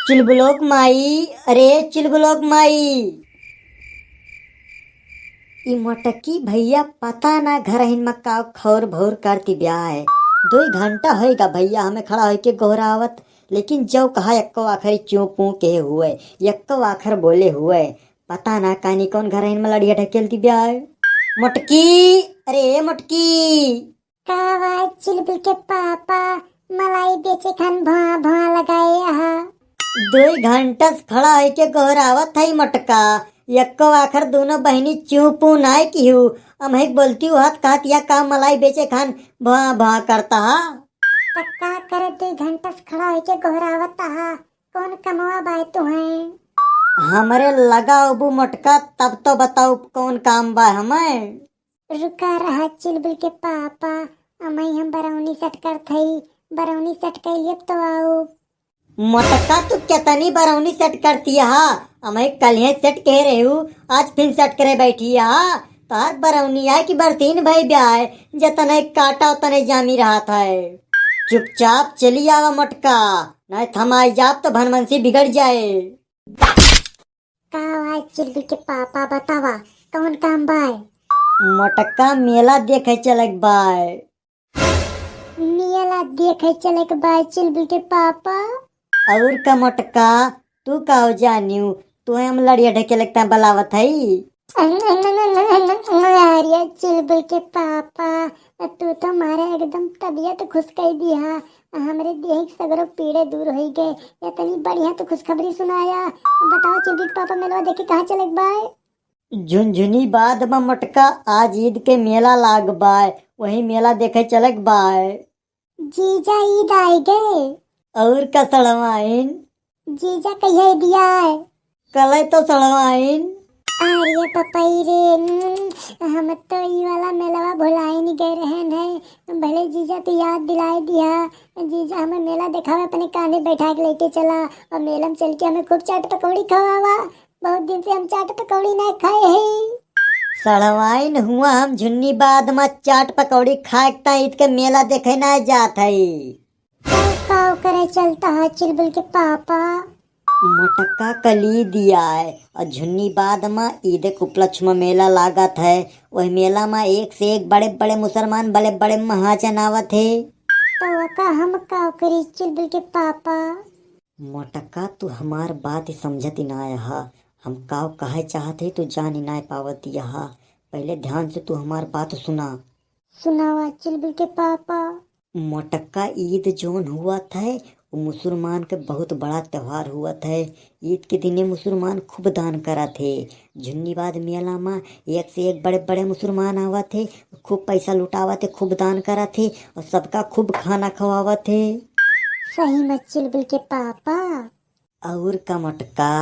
चिलबुलोक माई। अरे चिलबुलोक माई। ई मोटकी भैया पता ना घर हिन मक्का खौर भौर करती ब्याह है। 2 घंटा होएगा भैया हमें खड़ा होके गोहरावत। लेकिन जो कहा यक्को आखिर चूं पू के हुए यक्को आखिर बोले हुए। पता ना कानी कौन घर हिन में लड़िया ढकेलती ब्याह है। मोटकी। अरे मोटकी। का भाई चिलबुल के पापा मलाई बेचे खान भुआ भुआ लगाए आहा। 2 घंटा से खड़ा होके गोहरावत है मोटका। यक्को आखिर दोनों बहनी चू पू नाय की हूँ। अमहिक बोलती हूँ हाथ कहत या काम मलाई बेचे खान भुआ भुआ करता हा। तक का करे 2 घंटा से खड़ा होके गोहरावत आहा। कौन कमवा बाय तू है? हमरे लगा उबू मोटका तब तो बताओ कौन काम बा हमें। रुका रहा चिलबुल के पापा। अमई हम बरौनी सट कर थई। बरौनी सट कैलिए तो आओ। मोटका तू कितनी बरौनी सेट करती हा। हमें कल ही सेट कह रहे हूँ आज फिर सेट करे बैठी हा। तार बरौनी है कि बरतीन भाई ब्याह जतने काटा उतने जामी रहा था। चुपचाप चली आवा मोटका नहीं थमाई जाप तो भनमनसी बिगड़ जाए। का भाई चिलबुल के पापा बतावा कौन काम बाय? मोटका मेला देखे चलक बाय। मेला देखे चले के बाय चिलबुल के पापा। और का मोटका तू का हो जानियो तू हम लड़िया ढके लगता बलावत है। अरे चिलबुल के पापा तू तो मारे एकदम तबीयत खुश कर दिया। हमरे देह के सगरो पीड़े दूर हो गए। इतनी बढ़िया तो खुशखबरी सुनाया। बताओ चिलबुल के पापा मेलवा देखे कहाँ चले बाय? झुनझुनी बाद में मोटका आज ईद के मेला लाग बाय वही मेला देखे चलक बाय। जीजा ईद आए गए। और का सड़वाइन। जीजा कहिए दिया है? कल तो सड़वाइन। अरे पपई रे हम तो ई वाला मेलवा भुलाई नहीं गए रहन है। भले जीजा तो याद दिलाए दिया। जीजा हमें मेला दिखावे अपने कांधे बैठा के लेके चला और मेला में चल के हमें खूब चाट पकौड़ी खवावा। बहुत दिन से हम चाट पकौड़ी ना खाए हैं। सड़वाइन हुआ हम झुन्नी बाद में चाट पकौड़ी खाए ईद के मेला देखे ना जात है। काव करे चलता है चिलबुल के पापा। मोटका कली दिया है और झुन्नी बाद में ईद के उपलक्ष्य में मेला लागत है। वही मेला में एक से एक बड़े बड़े मुसलमान बड़े बड़े महाजन आवत है। तो का हम काव करी चिलबुल के पापा? मोटका तू हमार बात ही समझती ना यहा। हम काव कहे चाहते तू जान ही ना पावत यहा। पहले ध्यान से तू हमार बात सुना। सुनावा चिलबुल के पापा। मोटक्का ईद जोन हुआ था वो मुसलमान के बहुत बड़ा त्योहार हुआ था। ईद के दिन मुसलमान खूब दान करा थे। झुन्नीबाद मेला में एक से एक बड़े बड़े मुसलमान आवा थे। खूब पैसा लुटावा थे खूब दान करा थे और सबका खूब खाना खवावा थे। सही में चिलबुल के पापा। और का मोटका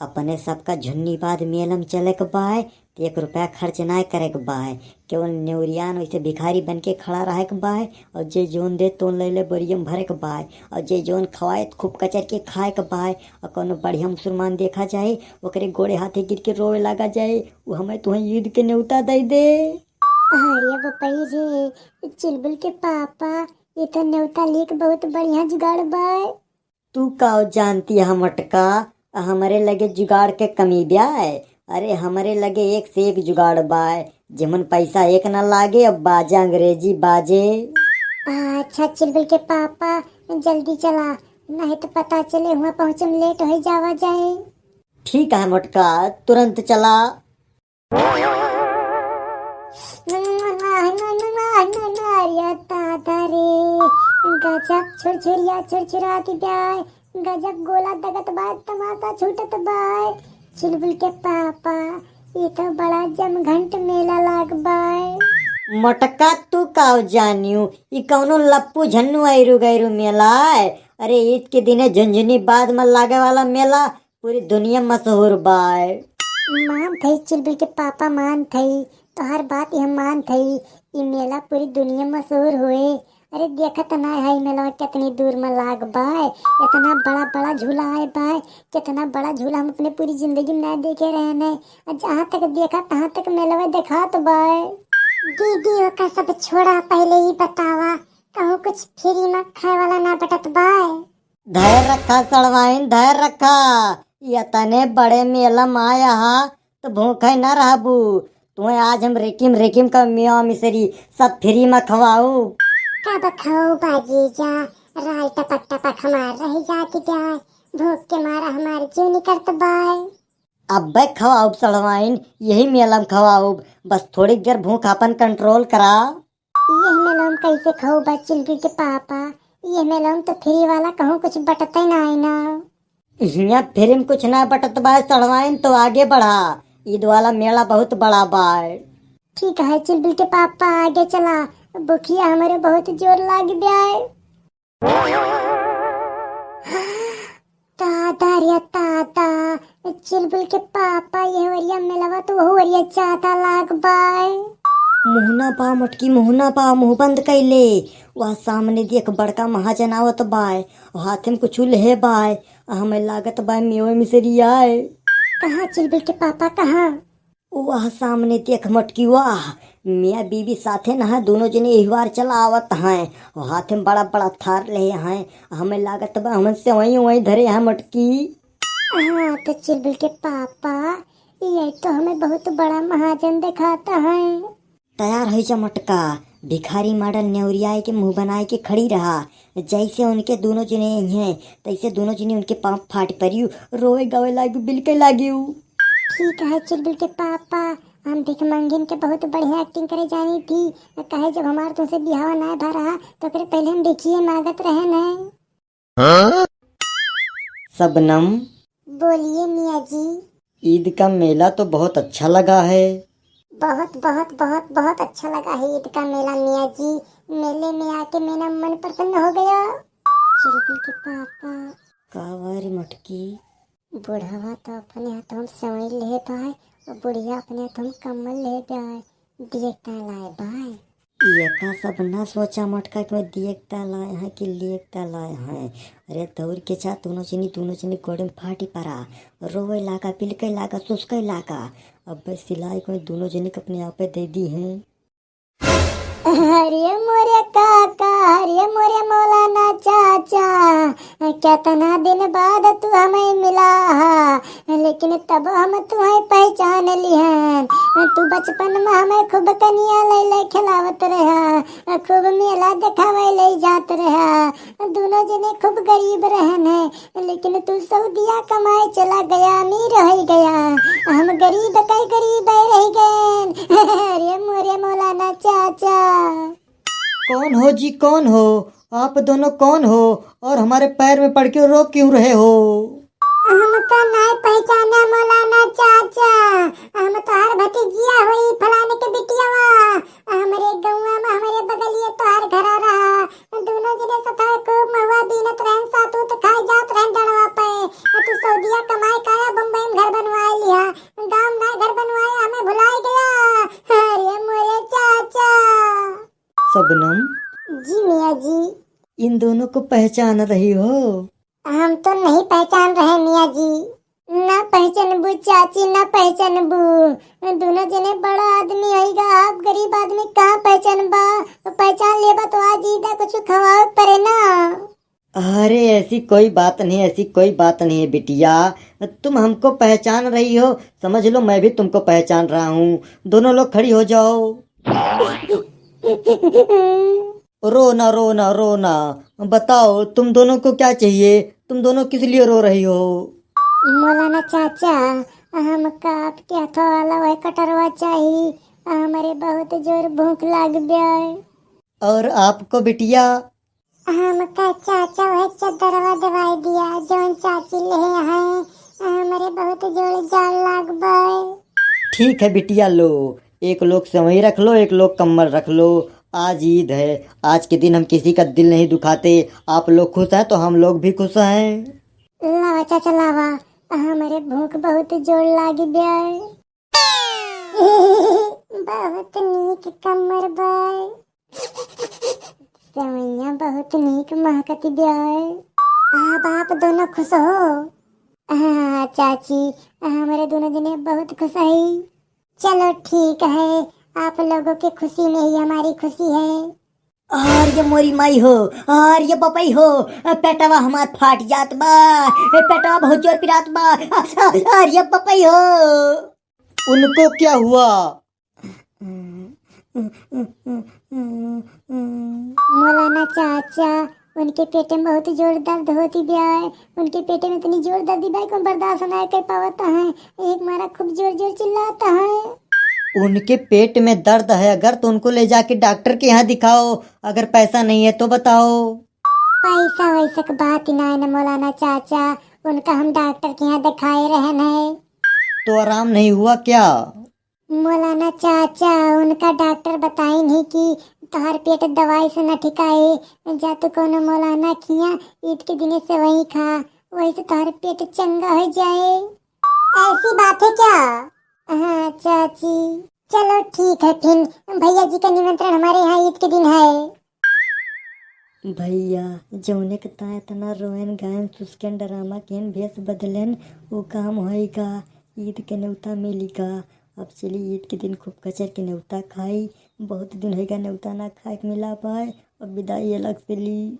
अपने सबका झुन्नीबाद मेला में चले के बाय 1 रुपया खर्च ना करे के बाय। केवल नेवरियान वैसे भिखारी बन के खड़ा रहे के बाय और जे जोन दे तो ले ले बोरियम भरे के बाय और जे जोन खवाए खूब कचर के खाए के बाय। और कोनो बढ़िया मुसलमान देखा जाए ओकरे गोड़े हाथे गिर के रोए लगा जाए वो हमें तुम्हें ईद के न्योता दे दे। अरे बपई रे चिलबुल के पापा ये तो न्योता लेक बहुत बढ़िया जुगाड़ बाय। तू का जानती है मटका हमारे लगे जुगाड़ के कमी ब्या है। अरे हमारे लगे एक से एक जुगाड़ बाय जमन पैसा एक ना लागे अब बाजे अंग्रेजी बाजे। अच्छा चिलबुल के पापा जल्दी चला नहीं तो पता चले हुआ पहुँचे में लेट हो जावा जाए। ठीक है मोटका तुरंत चला। गजब छुरछुरिया छुरछुरा की ब्याय। गजब गोला दगत बाय तमाता छूटत बाय। चिलबुल के पापा ये तो बड़ा जमघंट मेला लाग बाय। मोटका तू का जानियो ई कौनो लप्पू झन्नू आयरू गैरू मेला है। अरे ईद के दिन झुंझुनी बाद में लागे वाला मेला पूरी दुनिया मशहूर बाय। मान थई चिलबुल के पापा मान थई तो हर बात हम मान थई। ये मेला पूरी दुनिया मशहूर हुए। अरे देखा तो ना है मेला कितनी दूर में लाग बाय। इतना बड़ा बड़ा झूला है बाय। कितना बड़ा झूला हम अपने पूरी जिंदगी में ना देखे रहे हैं। जहाँ तक देखा तहाँ तक मेला देखा तो बाय। दीदी का सब छोड़ा पहले ही बतावा कहूँ कुछ फ्री में खाए वाला ना बटत बाय। धैर्य रखा सड़वाइन, धैर्य रखा। ये तने बड़े मेलम आया हा तो भूखे न रहबू। तुम्हें आज हम रेकिम रेकिम का मियाँ मिसरी सब फ्री में खवाऊ। कब खाओ बाजी जा, राय टपक टपक हमार रह जाती जाए, भूख के मारा हमारे जीव निकलत बाय। अब बे खवाऊ सड़वाइन, यही मेलम खवाऊ। बस थोड़ी देर भूख अपन कंट्रोल करा। ये मेलोम कैसे खाओ बा चिलबिल के पापा, ये मेलोम तो फ्री वाला कहूँ कुछ बटते ही ना है ना। यहाँ फिर कुछ ना बटत बाय सड़वाइन, तो आगे बढ़ा। ईद वाला मेला बहुत बड़ा बाय। ठीक है चिलबिल के पापा, आगे चला, बुखिया हमारे बहुत जोर लाग ब्याय। दादा रे दादा, चिलबिल के पापा ये वरिया मेलवा तो वो वरिया ज्यादा लाग बाय। मुहना पा मटकी, मुहना पा, मुंह बंद कैले। वह सामने देख बड़का महाजन आवत बाय, हाथ में कुछ ले बाय। हमें लागत बाय मेवे मिसरी आए। कहाँ चिलबिल के पापा कहाँ? वह सामने देख मटकी, वाह मियाँ बीबी साथे न, दोनों जने एक बार चला आवत हैं। हाथ में बड़ा बड़ा थार ले हैं। हमें लागत बा हमन से वहीं वहीं धरे हैं मटकी। हाँ तो चिलबिल के पापा, ये तो हमें बहुत बड़ा महाजन दिखाता है। तैयार हो जा मटका। भिखारी मॉडल नेवरियाए के मुंह बनाए के खड़ी रहा। जैसे उनके दोनों जने हैं तैसे दोनों जने उनके पाँव फाट परियू, रोए गवे लागी, बिल्के लागी। ठीक है चिलबिल के पापा, हम भिख मंगिन के बहुत बढ़िया एक्टिंग करे जानी थी। कहे जब हमार तुमसे बिहावा ना भा रहा तो करे पहले हम भिखिए मांगत रहे न। सबनम, बोलिए मियाँ जी। ईद का मेला तो बहुत अच्छा लगा है। बहुत बहुत बहुत बहुत अच्छा लगा है ईद का मेला मियाँ जी। मेले में आके मेरा मन प्रसन्न हो गया। चिलबिल के पापा, कावारी मटकी, बुढ़ावा तो अपने हाथ हम सेवई ले पाए और बुढ़िया अपने हाथ हम कम्बल ले पाए, देखता लाए बाय। ये का सब ना सोचा मटका कि मैं देखता लाए हैं कि लेकता लाए हैं। अरे दौड़ के चा दोनों जनी गोड़े में फाटी पड़ा, रोवे लागा, पिलके लागा, सुसके लागा। अब बस सिलाई को दोनों जने को अपने आप पे दे दी हैं। अरे मोरे काका, अरे मोरे मौलाना चाचा, कितना दिन बाद तू हमें मिला, लेकिन तब हम तुम्हें पहचान लिहन। तू बचपन में हमें खूब कनिया ले ले खिलावत रहा, खूब मेला दिखावे ले जात रहा। दोनों जने खूब गरीब रहन है, लेकिन तू सऊदिया कमाए चला गया, अमीर हो गया, हम गरीब कई गरीब रह गए। अरे मोरे मौलाना चाचा। कौन हो जी, कौन हो आप दोनों, कौन हो और हमारे पैर में पड़ के रो क्यों रहे हो? हमका नहीं पहचाना मौलाना चाचा, हम तोहार भतीजिया हुई फलाने के बिटियावा। हमारे गौवा में हमारे बगलिए तोहार घर आ रहा, दोनों जने सता खूब महुआ बीनत रहन, सातूत खाए जात रहन डणवा पे। तू सऊदिया कमाई काया, बम्बई में घर बनवाए लिया, गांव में घर बनवाया, हमें भुलाए गया। अरे मोरे चाचा। सबनम, जी मियाँ जी। इन दोनों को पहचान रही हो? हम तो नहीं पहचान रहे मियाँ जी। ना पहचानबू चाची, ना पहचानबू, दोनों जने बड़ा आदमी होइगा, आप गरीब आदमी कहाँ पहचानबा? पहचान लेबा तो आज ईदा कुछ खवाओ परे ना। अरे ऐसी कोई बात नहीं, ऐसी कोई बात नहीं है बिटिया। तुम हमको पहचान रही हो, समझ लो मैं भी तुमको पहचान रहा हूँ। दोनों लोग खड़ी हो जाओ। रोना रोना रोना, बताओ तुम दोनों को क्या चाहिए? तुम दोनों किस लिए रो रही हो? मौलाना चाचा, हमका आपके हाथों वाला वह कटरवा चाहिए, हमारे बहुत जोर भूख लाग गया है। और आपको बिटिया? हमका चाचा वह चदरवा दवाई दिया जौन चाची ले हैं, हमारे बहुत जोर जान लाग बाय। ठीक है बिटिया, लो एक लोग सेवई रख लो, एक लोग कम्बल रख लो। आज ईद है, आज के दिन हम किसी का दिल नहीं दुखाते। आप लोग खुश हैं तो हम लोग भी खुश हैं। लावा चाचा लावा, हमारे भूख बहुत जोर लागी ब्याय। बहुत नीक कमर बाय, सेवैया बहुत नीक महकती ब्याय। अब आप दोनों खुश हो? हाँ चाची, हमारे दोनों जने बहुत खुश है। चलो ठीक है, आप लोगों की खुशी में ही हमारी खुशी है। और ये मोरी माई हो, और ये पपई हो, पेटवा हमार फाट जात बा, पेटवा बहुत जोर पिरात बा, और ये पपई हो। उनको क्या हुआ? मौलाना चाचा, उनके पेटे में बहुत जोर दर्द होती ब्याय। उनके पेटे में इतनी जोर दर्द ब्याय को बर्दाश्त ना कर पाता है। एक मारा खूब जोर जोर चिल्लाता है। उनके पेट में दर्द है अगर तो उनको ले जाके डॉक्टर के यहाँ दिखाओ, अगर पैसा नहीं है तो बताओ। पैसा वैसा की बात ही ना है ना मौलाना चाचा, उनका हम डॉक्टर के यहाँ दिखाए रहन है। तो आराम नहीं हुआ क्या? मौलाना चाचा, उनका डॉक्टर बताई नहीं कि तहार पेट दवाई से न ठिकाए, जा तो कोनो मौलाना खिया ईद के दिने से वही खा, वही से तहार पेट चंगा हो जाए। ऐसी बात है क्या? हाँ चाची। चलो ठीक है, फिर भैया जी का निमंत्रण हमारे यहाँ ईद के दिन है। भैया जौने के ता इतना रोयन गायन सुस्कन ड्रामा केन भेस बदलन वो काम होएगा, ईद के न्योता मिलेगा। अब चली ईद के दिन खूब कचर के न्योता खाई, बहुत दिन होएगा न्योता ना खाए के मिला पाए, अब विदाई अलग से ली।